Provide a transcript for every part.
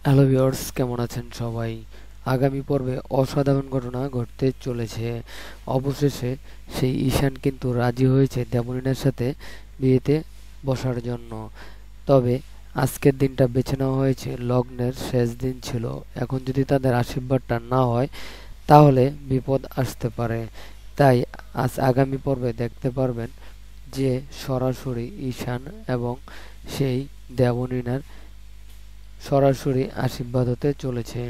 Hello viewers, কেমন আছেন সবাই? আগামী পর্বে অসাধারণ ঘটনা ঘটতে চলেছে। অবশেষে সেই ঈশান কিন্তু রাজি হয়েছে দেবলীনার সাথে বিয়েতে বসার জন্য। তবে আজকের দিনটা বেছে নেওয়া হয়েছে, লগ্নের শেষ দিন ছিল। এখন যদি তাদের আশীর্বাদটা না হয় তাহলে বিপদ আসতে পারে। তাই আজ আগামী পর্বে দেখতে পারবেন যে সরাসরি ঈশান এবং সেই দেবলীনার সরাসরি আশীর্বাদ হতে চলেছে।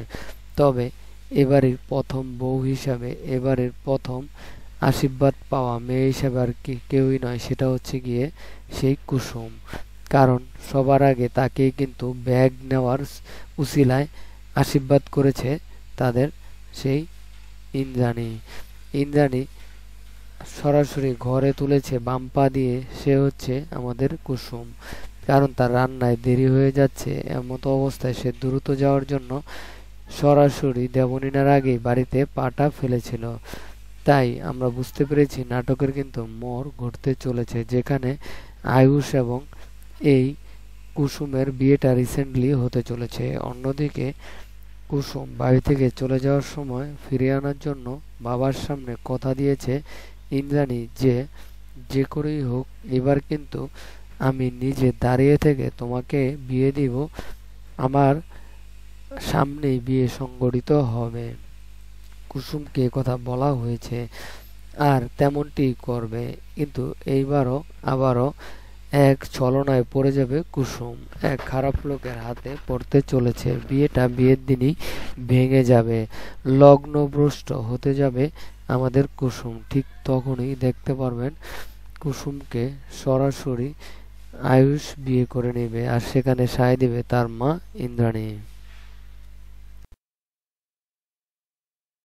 তবে এবারের প্রথম বউ হিসাবে, এবারের প্রথম আশীর্বাদ পাওয়া মেয়ে হিসাবে আর কেউই নয়, সেটা হচ্ছে গিয়ে সেই কুসুম। কারণ সবার আগে তাকেই কিন্তু ব্যাগ নেওয়ার উছিলায় আশীর্বাদ করেছে তাদের সেই ইন্দ্রাণী। ইন্দ্রাণী সরাসরি ঘরে তুলেছে বাম পা দিয়ে, সে হচ্ছে আমাদের কুসুম। কারণ তার রান্নায় দেরি হয়ে যাচ্ছে, এমতো অবস্থায় সে দ্রুত যাওয়ার জন্য সরাসরি দেবলীনার আগেই বাড়িতে পাটা ফেলেছিল। তাই আমরা বুঝতে পেরেছি নাটকের কিন্তু মোড় ঘুরতে চলেছে, যেখানে আয়ুষ এবং এই কুসুমের বিয়েটা রিসেন্টলি হতে চলেছে। অন্যদিকে কুসুম বাড়ি থেকে চলে যাওয়ার সময় ফিরিয়ে আনার জন্য বাবার সামনে কথা দিয়েছে ইন্দ্রাণী যে, যে করেই হোক এবার কিন্তু আমি নিজে দাঁড়িয়ে থেকে তোমাকে বিয়ে দিব, আমার সামনেই বিয়ে সংগঠিত হবে। কুসুমকে কথা বলা হয়েছে আর তেমনটি করবে, কিন্তু এইবারও আবারও এক ছলনায় পড়ে যাবে কুসুম, এক খারাপ লোকের হাতে পড়তে চলেছে। বিয়েটা বিয়ের দিনই ভেঙে যাবে, লগ্নভ্রষ্ট হতে যাবে আমাদের কুসুম। ঠিক তখনই দেখতে পারবেন কুসুমকে সরাসরি আয়ুষ বিয়ে করে নেবে, আর সেখানে সায় দেবে তার মা ইন্দ্রাণী।